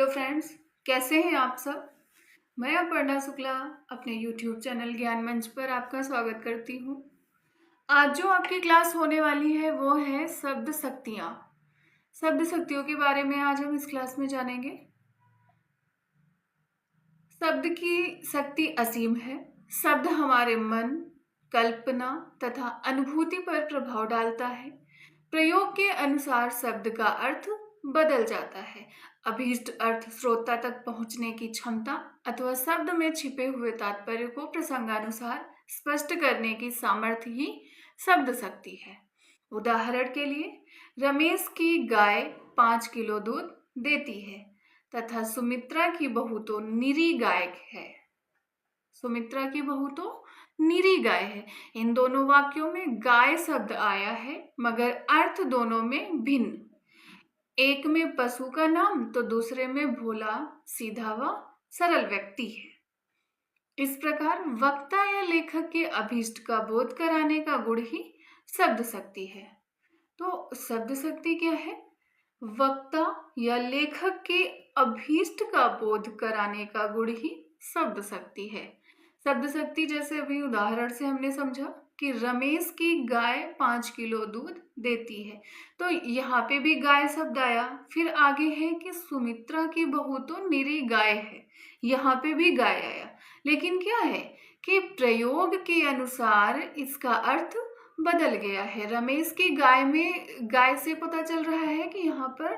Hello friends, कैसे हैं आप सब। मैं अपर्णा शुक्ला अपने यूट्यूब चैनल ज्ञान मंच पर आपका स्वागत करती हूँ। आज जो आपकी क्लास होने वाली है वो है शब्द शक्तियाँ। शब्द शक्तियों के बारे में आज हम इस क्लास में जानेंगे। शब्द की शक्ति असीम है। शब्द हमारे मन, कल्पना तथा अनुभूति पर प्रभाव डालता है। प्रयोग के अनुसार शब्द का अर्थ बदल जाता है। अभीष्ट अर्थ श्रोता तक पहुंचने की क्षमता अथवा शब्द में छिपे हुए तात्पर्य को प्रसंगानुसार स्पष्ट करने की सामर्थ्य ही शब्द शक्ति है। उदाहरण के लिए, रमेश की गाय 5 किलो दूध देती है तथा सुमित्रा की बहू तो निरी गाय है। सुमित्रा की बहू तो निरी गाय है। इन दोनों वाक्यों में गाय शब्द आया है, मगर अर्थ दोनों में भिन्न। एक में पशु का नाम तो दूसरे में भोला, सीधा व सरल व्यक्ति है। इस प्रकार वक्ता या लेखक के अभीष्ट का बोध कराने का गुण ही शब्द शक्ति है। तो शब्द शक्ति क्या है? वक्ता या लेखक के अभीष्ट का बोध कराने का गुण ही शब्द शक्ति है। शब्द शक्ति जैसे अभी उदाहरण से हमने समझा कि रमेश की गाय 5 किलो दूध देती है, तो यहाँ पे भी गाय शब्द आया। फिर आगे है कि सुमित्रा की बहू तो निरी गाय है, यहाँ पे भी गाय आया। लेकिन क्या है कि प्रयोग के अनुसार इसका अर्थ बदल गया है। रमेश की गाय में गाय से पता चल रहा है कि यहाँ पर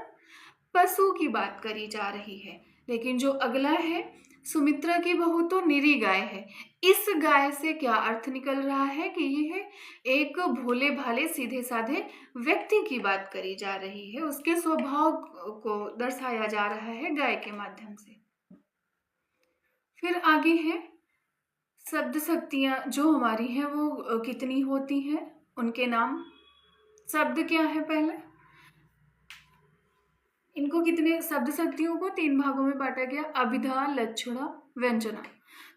पशु की बात करी जा रही है, लेकिन जो अगला है सुमित्रा की बहू तो निरी गाय है, इस गाय से क्या अर्थ निकल रहा है कि यह एक भोले भाले सीधे साधे व्यक्ति की बात करी जा रही है। उसके स्वभाव को दर्शाया जा रहा है गाय के माध्यम से। फिर आगे है शब्द शक्तियाँ जो हमारी हैं वो कितनी होती हैं, उनके नाम। शब्द क्या है? पहले इनको कितने शब्द शक्तियों को 3 भागों में बांटा गया, अभिधा, लक्षणा, व्यंजना।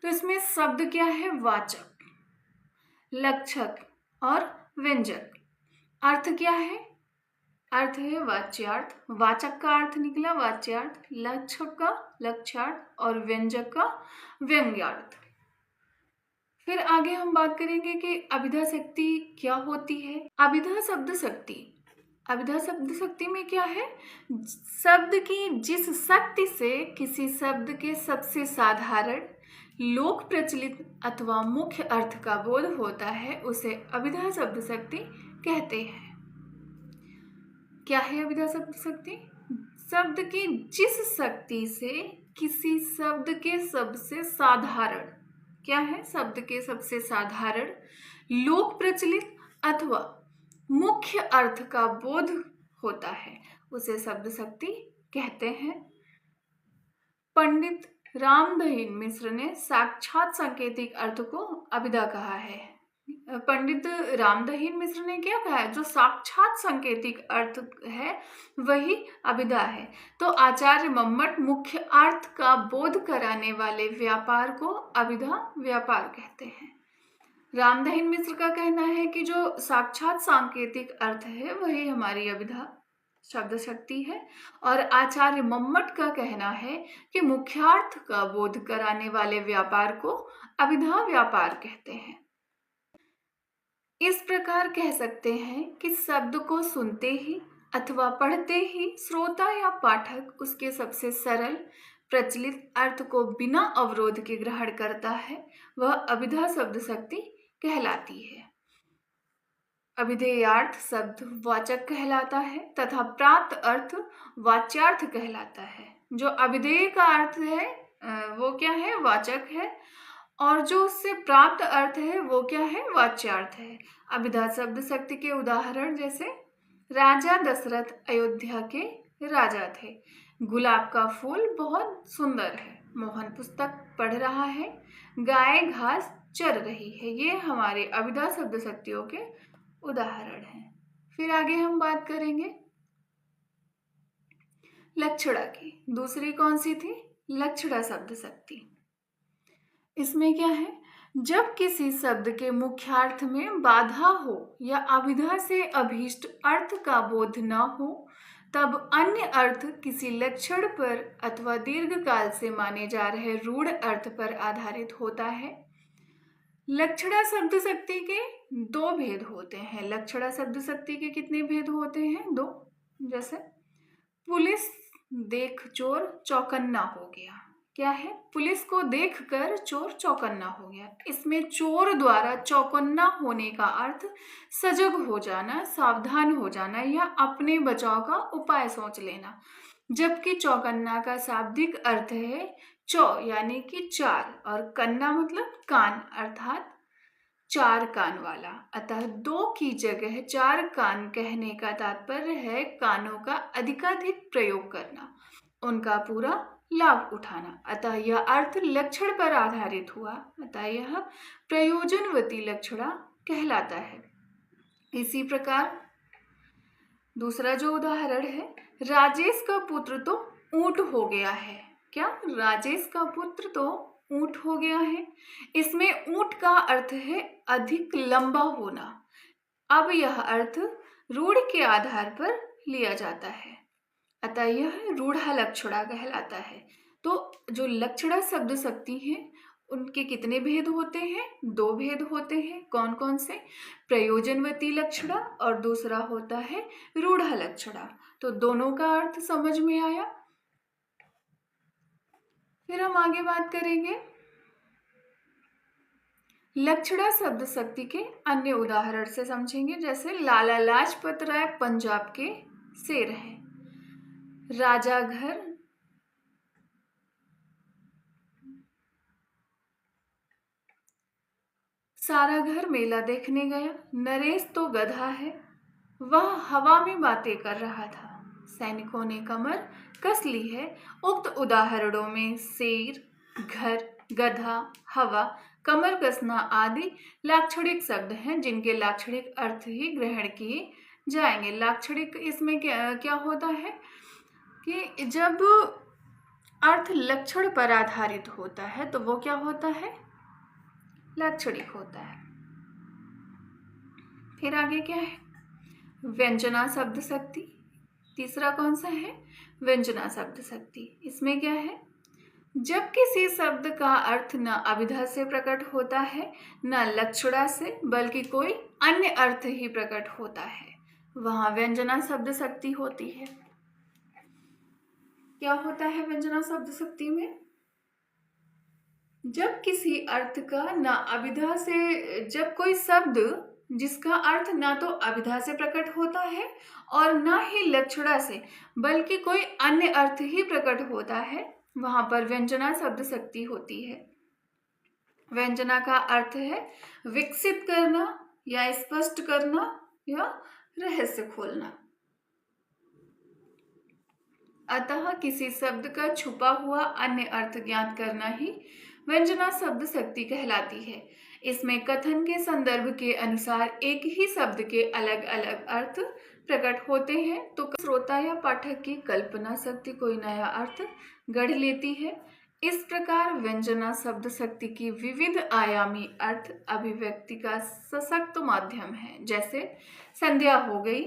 तो इसमें शब्द क्या है? वाचक, लक्षक और व्यंजक। अर्थ क्या है? अर्थ है वाच्यार्थ। वाचक का अर्थ निकला वाच्यार्थ, लक्षक का लक्ष्यार्थ और व्यंजक का व्यंग्यार्थ। फिर आगे हम बात करेंगे कि अभिधा शक्ति क्या होती है। अभिधा शब्द शक्ति में क्या है? शब्द की जिस शक्ति से किसी शब्द के सबसे साधारण, लोक प्रचलित अथवा मुख्य अर्थ का बोध होता है, उसे अभिधा शब्द शक्ति कहते हैं। क्या है अभिधा शब्द शक्ति? शब्द की जिस शक्ति से किसी शब्द के सबसे साधारण, क्या है? शब्द के सबसे साधारण, लोक प्रचलित अथवा मुख्य अर्थ का बोध होता है, उसे शब्द शक्ति कहते हैं। पंडित रामदहीन मिश्र ने साक्षात सांकेतिक अर्थ को अभिधा कहा है। पंडित रामदहीन मिश्र ने क्या कहा है? जो साक्षात सांकेतिक अर्थ है वही अभिधा है। तो आचार्य मम्मट मुख्य अर्थ का बोध कराने वाले व्यापार को अभिधा व्यापार कहते हैं। रामदहीन मिश्र का कहना है कि जो साक्षात सांकेतिक अर्थ है वही हमारी अभिधा शब्द शक्ति है, और आचार्य मम्मट का कहना है कि मुख्यार्थ का बोध कराने वाले व्यापार को अभिधा व्यापार कहते हैं। इस प्रकार कह सकते हैं कि शब्द को सुनते ही अथवा पढ़ते ही श्रोता या पाठक उसके सबसे सरल प्रचलित अर्थ को बिना अवरोध के ग्रहण करता है, वह अभिधा शब्द शक्ति कहलाती है। अभिधेयार्थ शब्द वाचक कहलाता है तथा प्राप्त अर्थ वाच्यार्थ कहलाता है। जो अभिधेय का अर्थ है वो क्या है? वाचक है, और जो उससे प्राप्त अर्थ है वो क्या है? वाच्यार्थ है। अभिधा शब्द शक्ति के उदाहरण जैसे राजा दशरथ अयोध्या के राजा थे, गुलाब का फूल बहुत सुंदर है, मोहन पुस्तक पढ़ रहा है, गाय घास चर रही है। ये हमारे अभिधा शब्द शक्तियों के उदाहरण हैं। फिर आगे हम बात करेंगे लक्षणा की। दूसरी कौन सी थी? लक्षणा शब्द शक्ति। इसमें क्या है? जब किसी शब्द के मुख्यार्थ में बाधा हो या अभिधा से अभीष्ट अर्थ का बोध न हो, तब अन्य अर्थ किसी लक्षण पर अथवा दीर्घकाल से माने जा रहे रूढ़ अर्थ पर आधारित होता है। लक्षणा शब्द शक्ति के दो भेद होते हैं। लक्षणा शब्द शक्ति के कितने भेद होते हैं? दो। जैसे पुलिस देख चोर चौकन्ना हो गया। क्या है? पुलिस को देखकर चोर चौकन्ना हो गया। इसमें चोर द्वारा चौकन्ना होने का अर्थ सजग हो जाना, सावधान हो जाना या अपने बचाव का उपाय सोच लेना, जबकि चौकन्ना का शाब्दिक अर्थ है चौ यानी कि चार और कन्ना मतलब कान अर्थात चार कान वाला। अतः दो की जगह चार कान कहने का तात्पर्य है कानों का अधिकाधिक प्रयोग करना, उनका पूरा लाभ उठाना। अतः यह अर्थ लक्षण पर आधारित हुआ, अतः यह प्रयोजनवती लक्षणा कहलाता है। इसी प्रकार दूसरा जो उदाहरण है, राजेश का पुत्र तो ऊंट हो गया है। क्या? राजेश का पुत्र तो ऊंट हो गया है। इसमें ऊंट का अर्थ है अधिक लंबा होना। अब यह अर्थ रूढ़ के आधार पर लिया जाता है, अतः यह रूढ़ा लक्षणा कहलाता है। तो जो लक्षणा शब्द शक्ति है उनके कितने भेद होते हैं? दो भेद होते हैं। कौन कौन से? प्रयोजनवती लक्षणा और दूसरा होता है रूढ़ा लक्षणा। तो दोनों का अर्थ समझ में आया। फिर हम आगे बात करेंगे लक्षणा शब्द शक्ति के अन्य उदाहरण से समझेंगे। जैसे लाला लाजपत राय पंजाब के शेर हैं। राजा घर सारा घर मेला देखने गया। नरेश तो गधा है, वह हवा में बातें कर रहा था। सैनिकों ने कमर कस ली है। उक्त उदाहरणों में शेर, घर, गधा, हवा, कमर कसना आदि लाक्षणिक शब्द हैं जिनके लाक्षणिक अर्थ ही ग्रहण किए जाएंगे। लाक्षणिक इसमें क्या होता है कि जब अर्थ लक्षण पर आधारित होता है तो वो क्या होता है? लाक्षणिक होता है। फिर आगे क्या है? व्यंजना शब्द शक्ति। तीसरा कौन सा है? व्यंजना शब्द शक्ति। इसमें क्या है? जब किसी शब्द का अर्थ न अभिधा से प्रकट होता है न लक्षणा से, बल्कि कोई अन्य अर्थ ही प्रकट होता है, वहां व्यंजना शब्द शक्ति होती है। क्या होता है व्यंजना शब्द शक्ति में? जब किसी अर्थ का न अभिधा से, जब कोई शब्द जिसका अर्थ ना तो अभिधा से प्रकट होता है और ना ही लक्षणा से, बल्कि कोई अन्य अर्थ ही प्रकट होता है, वहां पर व्यंजना शब्द शक्ति होती है। व्यंजना का अर्थ है विकसित करना या स्पष्ट करना या रहस्य खोलना। अतः किसी शब्द का छुपा हुआ अन्य अर्थ ज्ञात करना ही व्यंजना शब्द शक्ति कहलाती है। इसमें कथन के संदर्भ के अनुसार एक ही शब्द के अलग अलग अर्थ प्रकट होते हैं, तो श्रोता या पाठक की कल्पना शक्ति कोई नया अर्थ गढ़ लेती है। इस प्रकार व्यंजना शब्द शक्ति की विविध आयामी अर्थ अभिव्यक्ति का सशक्त माध्यम है। जैसे संध्या हो गई,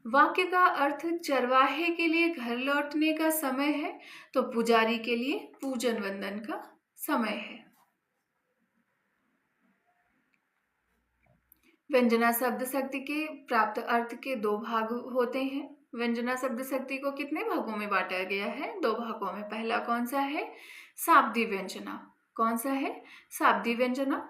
वाक्य का अर्थ चरवाहे के लिए घर लौटने का समय है, तो पुजारी के लिए पूजन वंदन का समय है। व्यंजना शब्द शक्ति के प्राप्त अर्थ के दो भाग होते हैं। व्यंजना शब्द शक्ति को कितने भागों में बांटा गया है? दो भागों में। पहला कौन सा है? शाब्दी व्यंजना। कौन सा है? शाब्दी व्यंजना।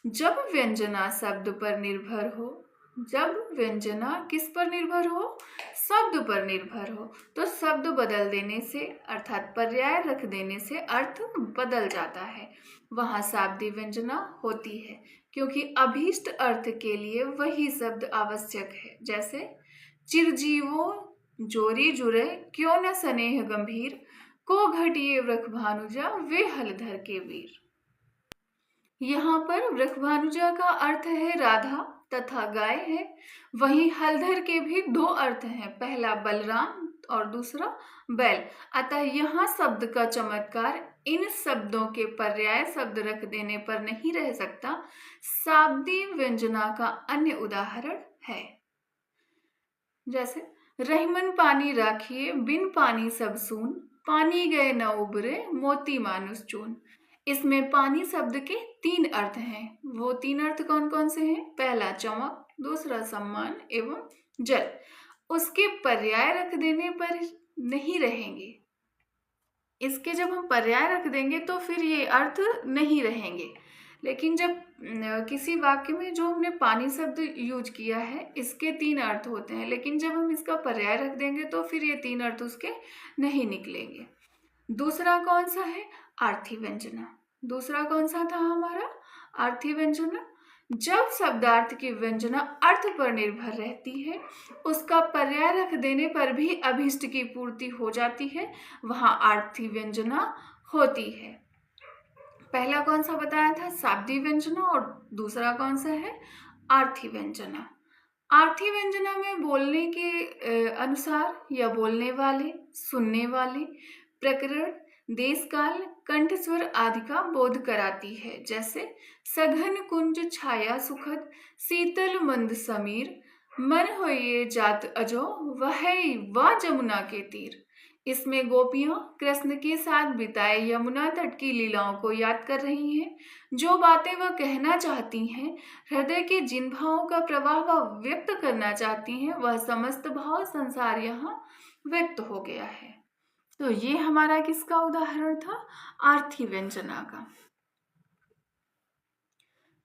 जब व्यंजना शब्द पर निर्भर हो, जब व्यंजना किस पर निर्भर हो? शब्द पर निर्भर हो, तो शब्द बदल देने से अर्थात पर्याय रख देने से अर्थ बदल जाता है, वहां शाब्दी व्यंजना होती है, क्योंकि अभीष्ट अर्थ के लिए वही शब्द आवश्यक है। जैसे चिरजीवो जोरी जुरे क्यों न स्नेह गंभीर, को घटिए वृख भानुजा वे हलधर के वीर। यहाँ पर वृख भानुजा का अर्थ है राधा तथा गाय है। वहीं हलधर के भी दो अर्थ हैं, पहला बलराम और दूसरा बैल। अतः यहाँ शब्द का चमत्कार इन शब्दों के पर्याय शब्द रख देने पर नहीं रह सकता। शाब्दी व्यंजना का अन्य उदाहरण है, जैसे रहीमन पानी राखिए, बिन पानी सब सून, पानी गए न उबरे, मोती मानुष चून। इसमें पानी शब्द के 3 अर्थ हैं। वो 3 अर्थ कौन कौन से हैं? पहला चमक, दूसरा सम्मान एवं जल। उसके पर्याय रख देने पर नहीं रहेंगे। इसके जब हम पर्याय रख देंगे तो फिर ये अर्थ नहीं रहेंगे। लेकिन जब किसी वाक्य में जो हमने पानी शब्द यूज किया है, इसके 3 अर्थ होते हैं, लेकिन जब हम इसका पर्याय रख देंगे तो फिर ये 3 अर्थ उसके नहीं निकलेंगे। दूसरा कौन सा है? आर्थी व्यंजना। दूसरा कौन सा था हमारा? आर्थी व्यंजना। जब शब्दार्थ की व्यंजना अर्थ पर निर्भर रहती है, उसका पर्याय रख देने पर भी अभीष्ट की पूर्ति हो जाती है, वहां आर्थी व्यंजना होती है। पहला कौन सा बताया था? शाब्दी व्यंजना। और दूसरा कौन सा है? आर्थी व्यंजना। आर्थी व्यंजना में बोलने के अनुसार या बोलने वाले, सुनने वाले, प्रकरण, देश काल, कंठ स्वर आदि का बोध कराती है। जैसे सघन कुंज छाया सुखद, शीतल मंद समीर, मन होइए जात अजो, वह जमुना के तीर। इसमें गोपियां कृष्ण के साथ बिताए यमुना तट की लीलाओं को याद कर रही हैं। जो बातें वह कहना चाहती हैं, हृदय के जिन भावों का प्रवाह वह व्यक्त करना चाहती हैं, वह समस्त भाव संसार यहाँ व्यक्त हो गया है। तो ये हमारा किसका उदाहरण था? आर्थी व्यंजना का।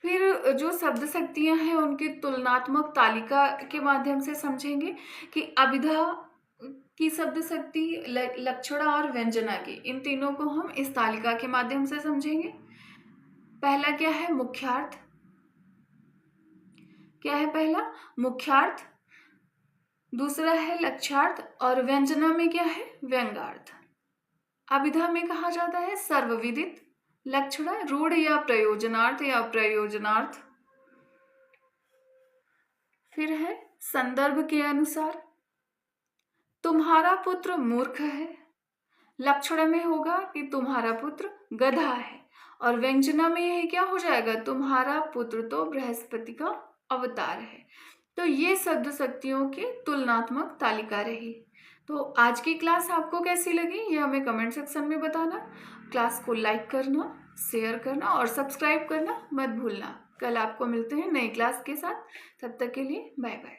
फिर जो शब्द शक्तियां हैं उनकी तुलनात्मक तालिका के माध्यम से समझेंगे कि अभिधा की शब्द शक्ति, लक्षणा और व्यंजना की, इन तीनों को हम इस तालिका के माध्यम से समझेंगे। पहला क्या है? मुख्यार्थ। क्या है पहला? मुख्यार्थ। दूसरा है लक्ष्यार्थ और व्यंजना में क्या है? व्यंग्यार्थ। अभिधा में कहा जाता है सर्वविदित, लक्षणा रूढ़ या प्रयोजनार्थ या प्रयोजनार्थ। फिर है संदर्भ के अनुसार, तुम्हारा पुत्र मूर्ख है, लक्षण में होगा कि तुम्हारा पुत्र गधा है, और व्यंजना में यह क्या हो जाएगा? तुम्हारा पुत्र तो बृहस्पति का अवतार है। तो ये शब्द शक्तियों की तुलनात्मक तालिका रही। तो आज की क्लास आपको कैसी लगी ये हमें कमेंट सेक्शन में बताना। क्लास को लाइक करना, शेयर करना और सब्सक्राइब करना मत भूलना। कल आपको मिलते हैं नई क्लास के साथ। तब तक के लिए बाय बाय।